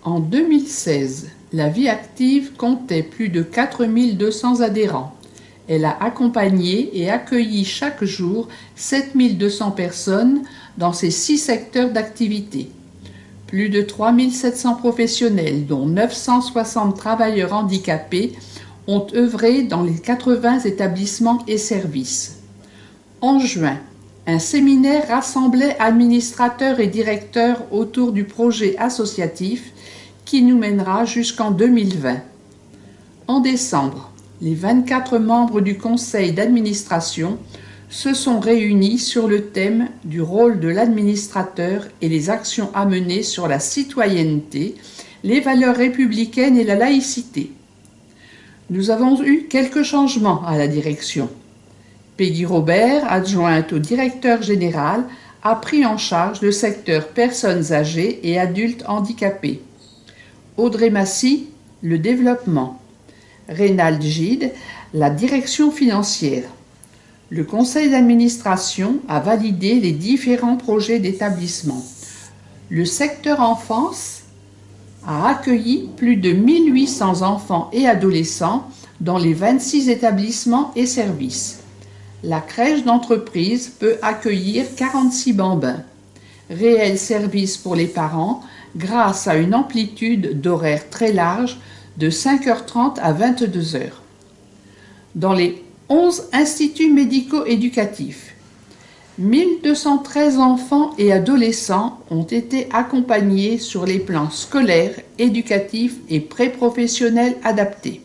En 2016, la Vie active comptait plus de 4200 adhérents. Elle a accompagné et accueilli chaque jour 7200 personnes dans ses 6 secteurs d'activité. Plus de 3700 professionnels, dont 960 travailleurs handicapés, ont œuvré dans les 80 établissements et services. En juin, un séminaire rassemblait administrateurs et directeurs autour du projet associatif qui nous mènera jusqu'en 2020. En décembre, les 24 membres du conseil d'administration se sont réunis sur le thème du rôle de l'administrateur et les actions à mener sur la citoyenneté, les valeurs républicaines et la laïcité. Nous avons eu quelques changements à la direction. Peggy Robert, adjointe au directeur général, a pris en charge le secteur personnes âgées et adultes handicapés. Audrey Massy, le développement. Reynald Gide, la direction financière. Le conseil d'administration a validé les différents projets d'établissement. Le secteur enfance a accueilli plus de 1800 enfants et adolescents dans les 26 établissements et services. La crèche d'entreprise peut accueillir 46 bambins. Réel service pour les parents grâce à une amplitude d'horaire très large de 5h30 à 22h. Dans les 11 instituts médico-éducatifs, 1213 enfants et adolescents ont été accompagnés sur les plans scolaires, éducatifs et pré-professionnels adaptés.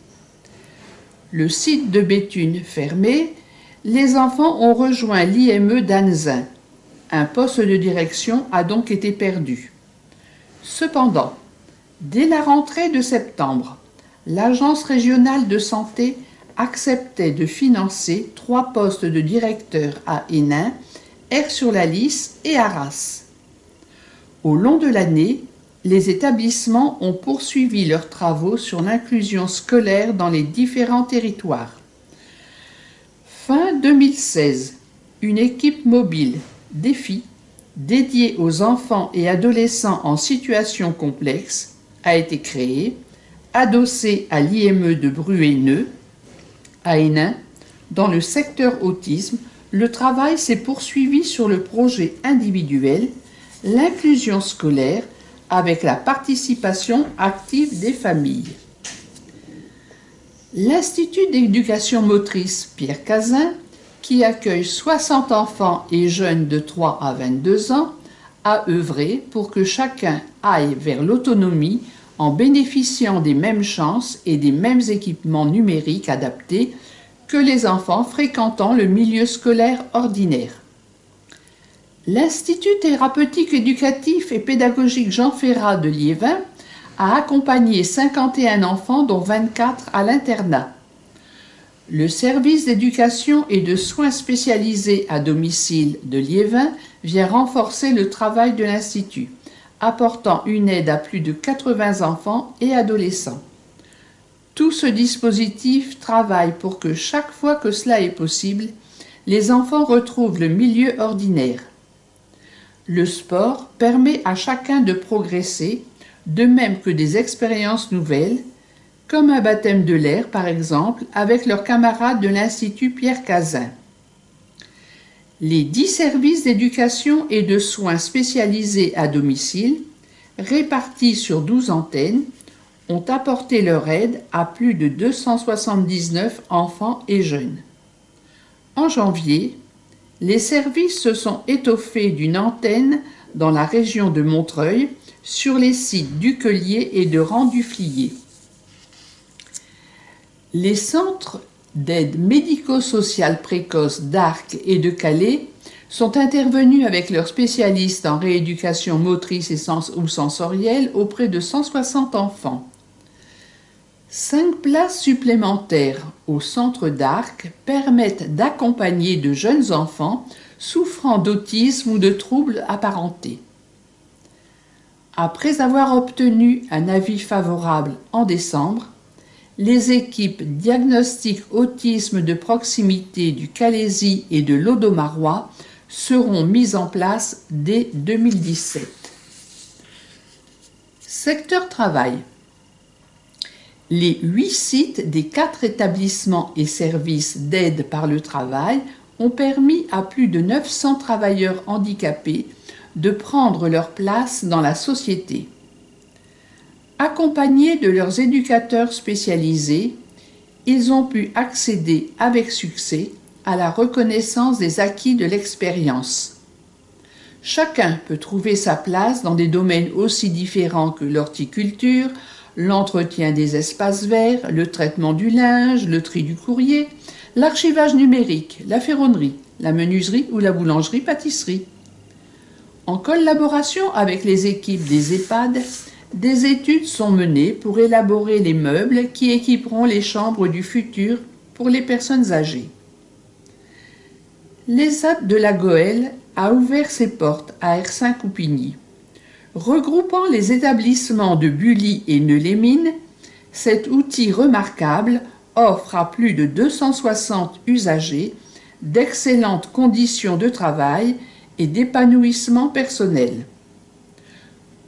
Le site de Béthune fermé, les enfants ont rejoint l'IME d'Anzin. Un poste de direction a donc été perdu. Cependant, dès la rentrée de septembre, l'Agence régionale de santé acceptait de financer 3 postes de directeur à Hénin, Aire-sur-la-Lys et Arras. Au long de l'année, les établissements ont poursuivi leurs travaux sur l'inclusion scolaire dans les différents territoires. Fin 2016, une équipe mobile, Défi, dédiée aux enfants et adolescents en situation complexe, a été créée, adossée à l'IME de Bruay-Neu, à Hénin. Dans le secteur autisme, le travail s'est poursuivi sur le projet individuel, l'inclusion scolaire, avec la participation active des familles. L'Institut d'éducation motrice Pierre Cazin, qui accueille 60 enfants et jeunes de 3 à 22 ans, a œuvré pour que chacun aille vers l'autonomie en bénéficiant des mêmes chances et des mêmes équipements numériques adaptés que les enfants fréquentant le milieu scolaire ordinaire. L'Institut thérapeutique éducatif et pédagogique Jean Ferrat de Liévin a accompagné 51 enfants, dont 24 à l'internat. Le service d'éducation et de soins spécialisés à domicile de Liévin vient renforcer le travail de l'Institut, apportant une aide à plus de 80 enfants et adolescents. Tout ce dispositif travaille pour que chaque fois que cela est possible, les enfants retrouvent le milieu ordinaire. Le sport permet à chacun de progresser, de même que des expériences nouvelles, comme un baptême de l'air par exemple, avec leurs camarades de l'Institut Pierre Cazin. Les 10 services d'éducation et de soins spécialisés à domicile, répartis sur 12 antennes, ont apporté leur aide à plus de 279 enfants et jeunes. En janvier, les services se sont étoffés d'une antenne dans la région de Montreuil, sur les sites d'Uquelier et de Rang-du-Flier. Les centres d'aide médico-sociale précoce d'Arques et de Calais sont intervenus avec leurs spécialistes en rééducation motrice ou sensorielle auprès de 160 enfants. 5 places supplémentaires au centre d'Arques permettent d'accompagner de jeunes enfants souffrant d'autisme ou de troubles apparentés. Après avoir obtenu un avis favorable en décembre, les équipes diagnostic autisme de proximité du Calaisis et de l'Audomarois seront mises en place dès 2017. Secteur travail. Les 8 sites des 4 établissements et services d'aide par le travail ont permis à plus de 900 travailleurs handicapés de prendre leur place dans la société. Accompagnés de leurs éducateurs spécialisés, ils ont pu accéder avec succès à la reconnaissance des acquis de l'expérience. Chacun peut trouver sa place dans des domaines aussi différents que l'horticulture, l'entretien des espaces verts, le traitement du linge, le tri du courrier, l'archivage numérique, la ferronnerie, la menuiserie ou la boulangerie-pâtisserie. En collaboration avec les équipes des EHPAD, des études sont menées pour élaborer les meubles qui équiperont les chambres du futur pour les personnes âgées. L'ESAT de la Goële a ouvert ses portes à Hersin-Coupigny. Regroupant les établissements de Bully et Neux-les-Mines, cet outil remarquable offre à plus de 260 usagers d'excellentes conditions de travail et d'épanouissement personnel.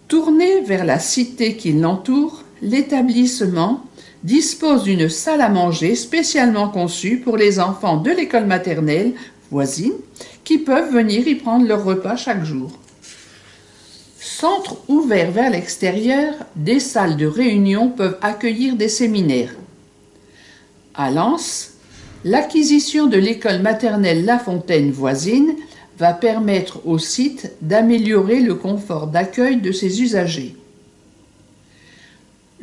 Tourné vers la cité qui l'entoure, l'établissement dispose d'une salle à manger spécialement conçue pour les enfants de l'école maternelle voisine qui peuvent venir y prendre leur repas chaque jour. Centre ouvert vers l'extérieur, des salles de réunion peuvent accueillir des séminaires. À Lens, l'acquisition de l'école maternelle La Fontaine voisine va permettre au site d'améliorer le confort d'accueil de ses usagers.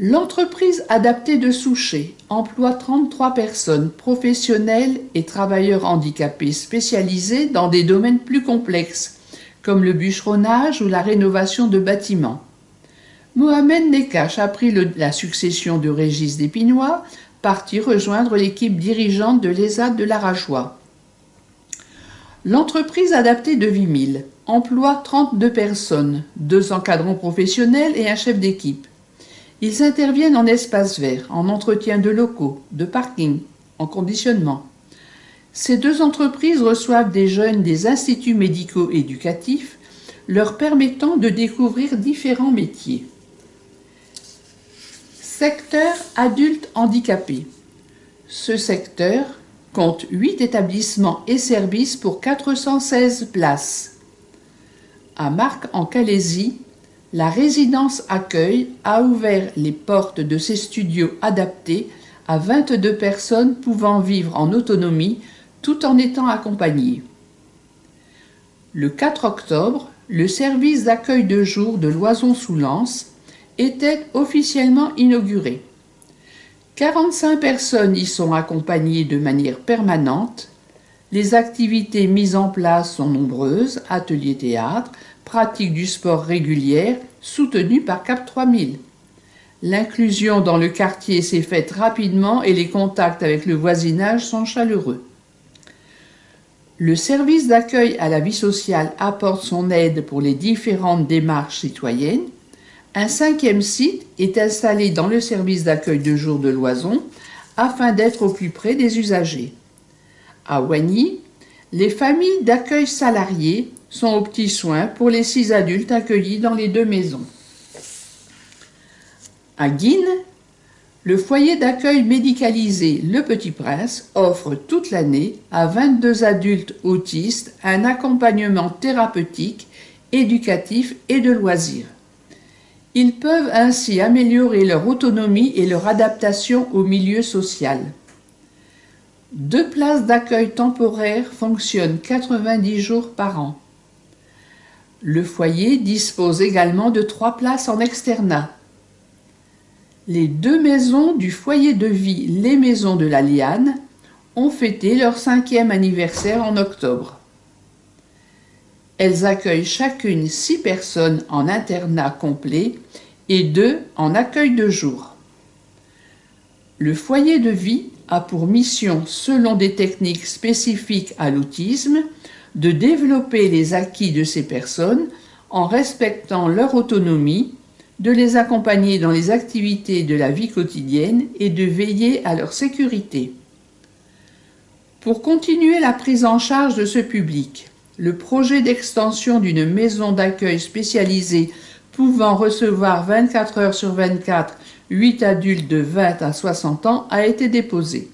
L'entreprise adaptée de Souchet emploie 33 personnes professionnelles et travailleurs handicapés spécialisés dans des domaines plus complexes, comme le bûcheronnage ou la rénovation de bâtiments. Mohamed Nekache a pris la succession de Régis Despinois, parti rejoindre l'équipe dirigeante de l'ESAT de l'Arachois. L'entreprise adaptée de Vimille emploie 32 personnes, 2 encadrants professionnels et un chef d'équipe. Ils interviennent en espace vert, en entretien de locaux, de parking, en conditionnement. Ces 2 entreprises reçoivent des jeunes des instituts médico-éducatifs, leur permettant de découvrir différents métiers. Secteur adultes handicapés. Ce secteur compte 8 établissements et services pour 416 places. À Marcq en Calaisie, la résidence Accueil a ouvert les portes de ses studios adaptés à 22 personnes pouvant vivre en autonomie tout en étant accompagnées. Le 4 octobre, le service d'accueil de jour de Loison-sous-Lens était officiellement inauguré. 45 personnes y sont accompagnées de manière permanente. Les activités mises en place sont nombreuses, ateliers théâtre, pratique du sport régulière, soutenue par Cap 3000. L'inclusion dans le quartier s'est faite rapidement et les contacts avec le voisinage sont chaleureux. Le service d'accueil à la vie sociale apporte son aide pour les différentes démarches citoyennes. Un 5e site est installé dans le service d'accueil de jour de Loison afin d'être au plus près des usagers. À Oigny, les familles d'accueil salariés sont aux petits soins pour les 6 adultes accueillis dans les 2 maisons. À Guînes, le foyer d'accueil médicalisé Le Petit Prince offre toute l'année à 22 adultes autistes un accompagnement thérapeutique, éducatif et de loisirs. Ils peuvent ainsi améliorer leur autonomie et leur adaptation au milieu social. 2 places d'accueil temporaire fonctionnent 90 jours par an. Le foyer dispose également de 3 places en externat. Les 2 maisons du foyer de vie Les Maisons de la Liane ont fêté leur 5e anniversaire en octobre. Elles accueillent chacune 6 personnes en internat complet et 2 en accueil de jour. Le foyer de vie a pour mission, selon des techniques spécifiques à l'autisme, de développer les acquis de ces personnes en respectant leur autonomie, de les accompagner dans les activités de la vie quotidienne et de veiller à leur sécurité. Pour continuer la prise en charge de ce public, le projet d'extension d'une maison d'accueil spécialisée pouvant recevoir 24 heures sur 24 8 adultes de 20 à 60 ans a été déposé.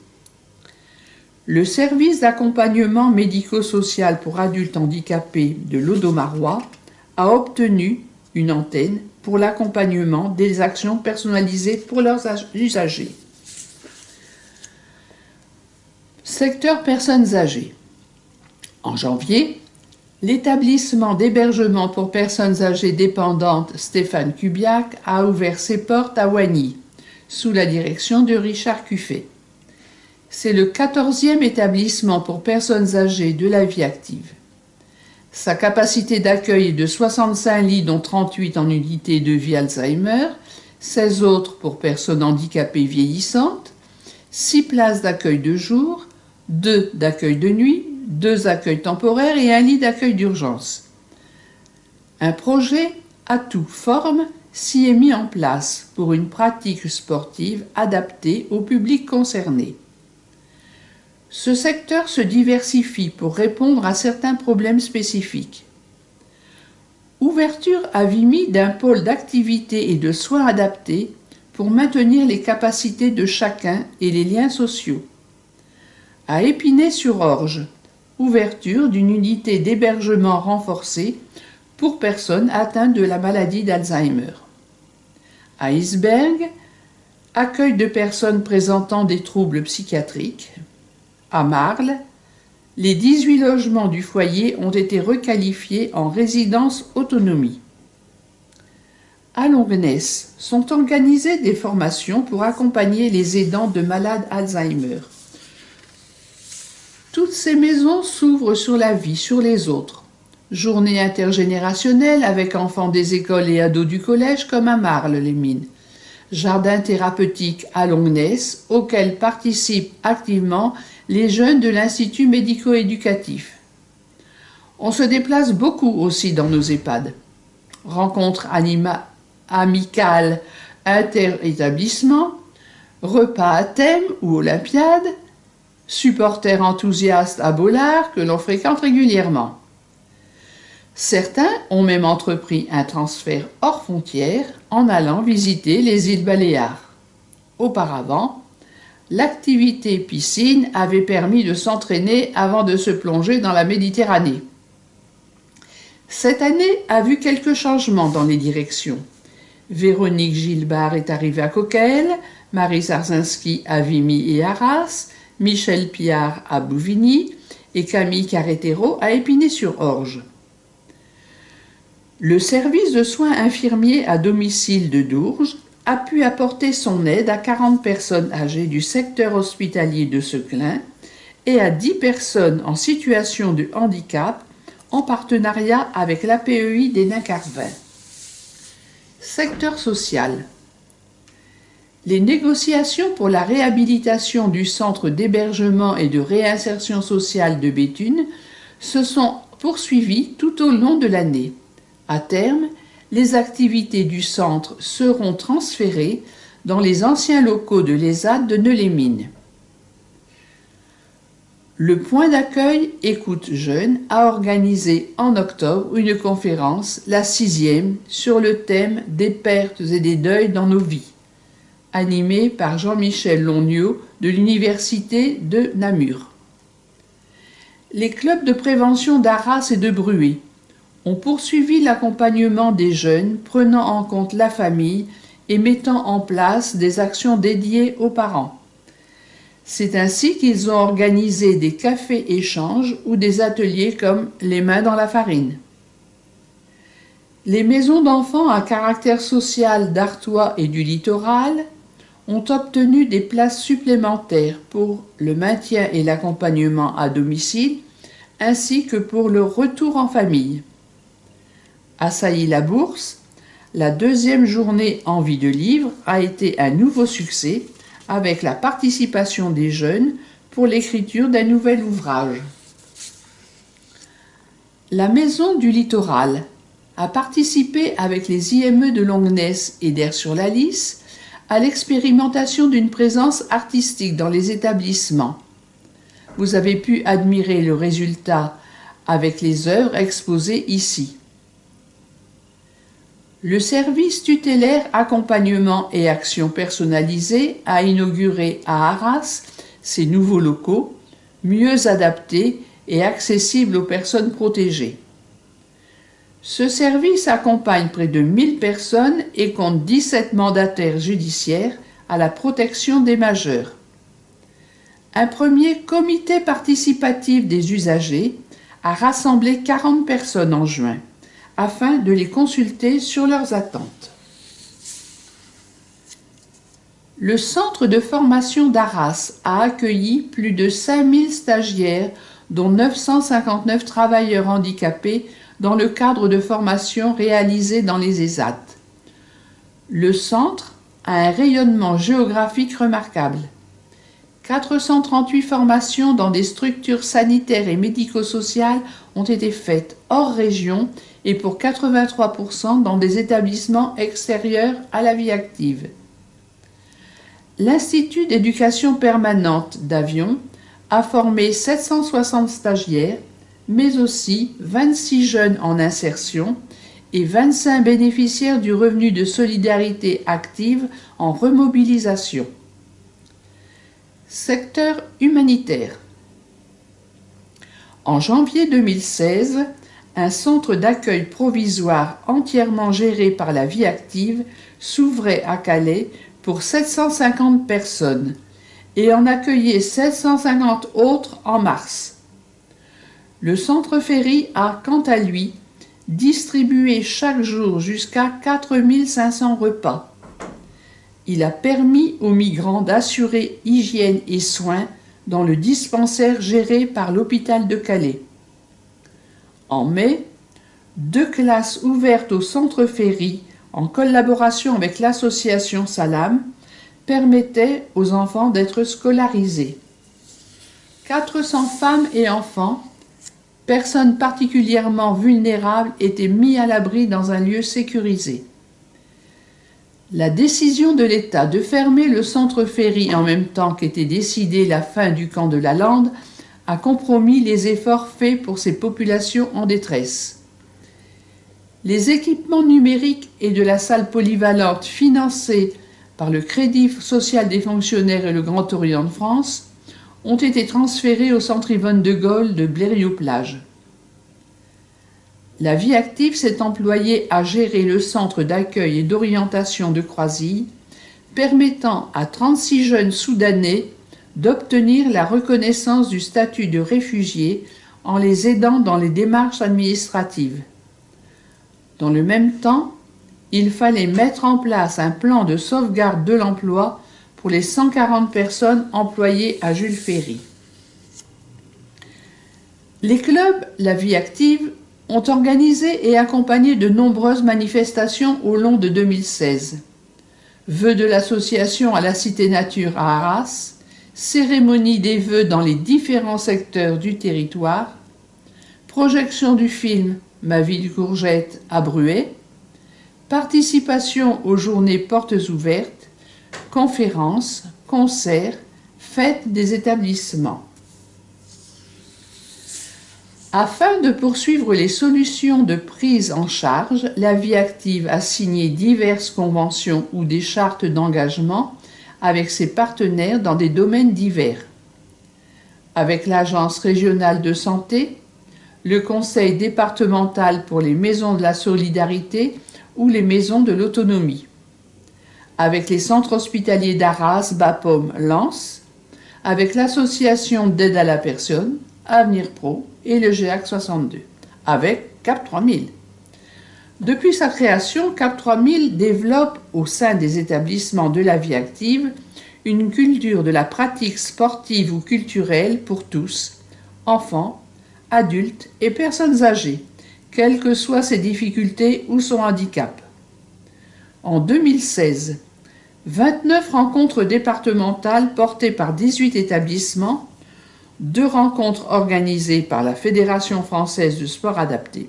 Le service d'accompagnement médico-social pour adultes handicapés de l'Audomarois a obtenu une antenne pour l'accompagnement des actions personnalisées pour leurs usagers. Secteur personnes âgées. En janvier, l'établissement d'hébergement pour personnes âgées dépendantes Stéphane Kubiak a ouvert ses portes à Wagny, sous la direction de Richard Cuffet. C'est le 14e établissement pour personnes âgées de la vie active. Sa capacité d'accueil est de 65 lits, dont 38 en unité de vie Alzheimer, 16 autres pour personnes handicapées vieillissantes, 6 places d'accueil de jour, 2 d'accueil de nuit, 2 accueils temporaires et un lit d'accueil d'urgence. Un projet à tout forme s'y est mis en place pour une pratique sportive adaptée au public concerné. Ce secteur se diversifie pour répondre à certains problèmes spécifiques. Ouverture à Vimy d'un pôle d'activité et de soins adaptés pour maintenir les capacités de chacun et les liens sociaux. À Épinay-sur-Orge, ouverture d'une unité d'hébergement renforcée pour personnes atteintes de la maladie d'Alzheimer. À Isbergues, accueil de personnes présentant des troubles psychiatriques. À Marle, les 18 logements du foyer ont été requalifiés en résidence autonomie. À Longnes sont organisées des formations pour accompagner les aidants de malades Alzheimer. Toutes ces maisons s'ouvrent sur la vie, sur les autres. Journée intergénérationnelle avec enfants des écoles et ados du collège comme à Marle-les-Mines. Jardin thérapeutique à Longnes auquel participent activement les jeunes de l'Institut médico-éducatif. On se déplace beaucoup aussi dans nos EHPAD. Rencontres amicales inter-établissements, repas à thème ou olympiades, supporters enthousiastes à Bollard que l'on fréquente régulièrement. Certains ont même entrepris un transfert hors frontières en allant visiter les îles Baléares. Auparavant, l'activité piscine avait permis de s'entraîner avant de se plonger dans la Méditerranée. Cette année a vu quelques changements dans les directions. Véronique Gilbert est arrivée à Coquelles, Marie Sarzinski à Vimy et Arras, Michel Piard à Bouvigny et Camille Carretero à Épinay-sur-Orge. Le service de soins infirmiers à domicile de Dourges a pu apporter son aide à 40 personnes âgées du secteur hospitalier de Seclin et à 10 personnes en situation de handicap en partenariat avec l'APEI d'Hénin-Carvin. Secteur social. Les négociations pour la réhabilitation du centre d'hébergement et de réinsertion sociale de Béthune se sont poursuivies tout au long de l'année. À terme, les activités du centre seront transférées dans les anciens locaux de l'ESAD de Neux-les-Mines. Le point d'accueil Écoute Jeune a organisé en octobre une conférence, la 6e, sur le thème des pertes et des deuils dans nos vies, animée par Jean-Michel Longnot de l'Université de Namur. Les clubs de prévention d'Arras et de Bruay ont poursuivi l'accompagnement des jeunes, prenant en compte la famille et mettant en place des actions dédiées aux parents. C'est ainsi qu'ils ont organisé des cafés-échanges ou des ateliers comme les mains dans la farine. Les maisons d'enfants à caractère social d'Artois et du littoral ont obtenu des places supplémentaires pour le maintien et l'accompagnement à domicile, ainsi que pour le retour en famille. À Sailly-la-Bourse, la 2e journée Envie de livre a été un nouveau succès avec la participation des jeunes pour l'écriture d'un nouvel ouvrage. La Maison du Littoral a participé avec les IME de Longnes et d'Air-sur-la-Lys à l'expérimentation d'une présence artistique dans les établissements. Vous avez pu admirer le résultat avec les œuvres exposées ici. Le service tutélaire accompagnement et action personnalisée a inauguré à Arras ses nouveaux locaux, mieux adaptés et accessibles aux personnes protégées. Ce service accompagne près de 1000 personnes et compte 17 mandataires judiciaires à la protection des majeurs. Un premier comité participatif des usagers a rassemblé 40 personnes en juin, afin de les consulter sur leurs attentes. Le centre de formation d'Arras a accueilli plus de 5000 stagiaires, dont 959 travailleurs handicapés, dans le cadre de formation réalisée dans les ESAT. Le centre a un rayonnement géographique remarquable. 438 formations dans des structures sanitaires et médico-sociales ont été faites hors région et pour 83% dans des établissements extérieurs à la vie active. L'Institut d'éducation permanente d'Avion a formé 760 stagiaires, mais aussi 26 jeunes en insertion et 25 bénéficiaires du revenu de solidarité active en remobilisation. Secteur humanitaire. En janvier 2016, un centre d'accueil provisoire entièrement géré par la vie active s'ouvrait à Calais pour 750 personnes et en accueillait 750 autres en mars. Le centre Ferry a, quant à lui, distribué chaque jour jusqu'à 4500 repas. Il a permis aux migrants d'assurer hygiène et soins dans le dispensaire géré par l'hôpital de Calais. En mai, 2 classes ouvertes au centre Ferry, en collaboration avec l'association Salam, permettaient aux enfants d'être scolarisés. 400 femmes et enfants, personnes particulièrement vulnérables, étaient mis à l'abri dans un lieu sécurisé. La décision de l'État de fermer le centre Ferry en même temps qu'était décidée la fin du camp de la Lande a compromis les efforts faits pour ces populations en détresse. Les équipements numériques et de la salle polyvalente financés par le Crédit social des fonctionnaires et le Grand Orient de France ont été transférés au centre Yvonne de Gaulle de Blériot-Plage. La vie active s'est employée à gérer le centre d'accueil et d'orientation de Croisilles, permettant à 36 jeunes Soudanais d'obtenir la reconnaissance du statut de réfugié en les aidant dans les démarches administratives. Dans le même temps, il fallait mettre en place un plan de sauvegarde de l'emploi pour les 140 personnes employées à Jules Ferry. Les clubs La Vie Active ont organisé et accompagné de nombreuses manifestations au long de 2016. Vœux de l'association à la Cité Nature à Arras, cérémonie des vœux dans les différents secteurs du territoire, projection du film Ma ville courgette à Bruay, participation aux journées portes ouvertes, conférences, concerts, fêtes des établissements. Afin de poursuivre les solutions de prise en charge, la Vie Active a signé diverses conventions ou des chartes d'engagement avec ses partenaires dans des domaines divers. Avec l'Agence régionale de santé, le Conseil départemental pour les maisons de la solidarité ou les maisons de l'autonomie. Avec les centres hospitaliers d'Arras, Bapaume, Lens, avec l'association d'aide à la personne, Avenir Pro et le GEAC 62, avec CAP 3000. Depuis sa création, CAP 3000 développe au sein des établissements de la vie active une culture de la pratique sportive ou culturelle pour tous, enfants, adultes et personnes âgées, quelles que soient ses difficultés ou son handicap. En 2016, 29 rencontres départementales portées par 18 établissements, 2 rencontres organisées par la Fédération française de sport adapté,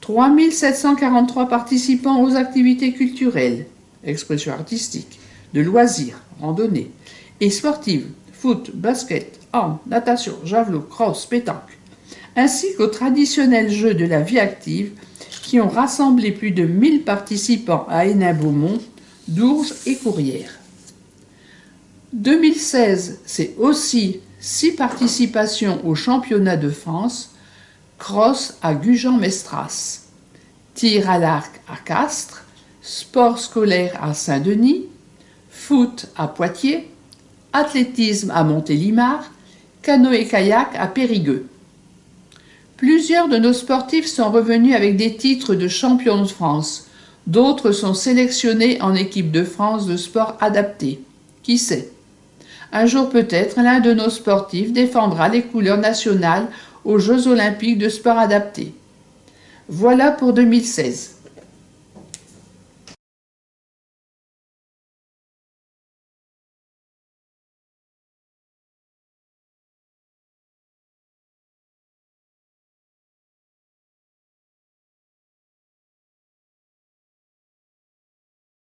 3 743 participants aux activités culturelles, expression artistique, de loisirs, randonnées, et sportives, foot, basket, hand, natation, javelot, cross, pétanque, ainsi qu'aux traditionnels jeux de la vie active qui ont rassemblé plus de 1000 participants à Hénin-Beaumont, Dourges et Courrières. 2016, c'est aussi 6 participations au championnat de France, cross à Gujan-Mestras, tir à l'arc à Castres, sport scolaire à Saint-Denis, foot à Poitiers, athlétisme à Montélimar, canoë-kayak à Périgueux. Plusieurs de nos sportifs sont revenus avec des titres de champion de France. D'autres sont sélectionnés en équipe de France de sport adapté. Qui sait? Un jour peut-être, l'un de nos sportifs défendra les couleurs nationales aux Jeux olympiques de sport adapté. Voilà pour 2016.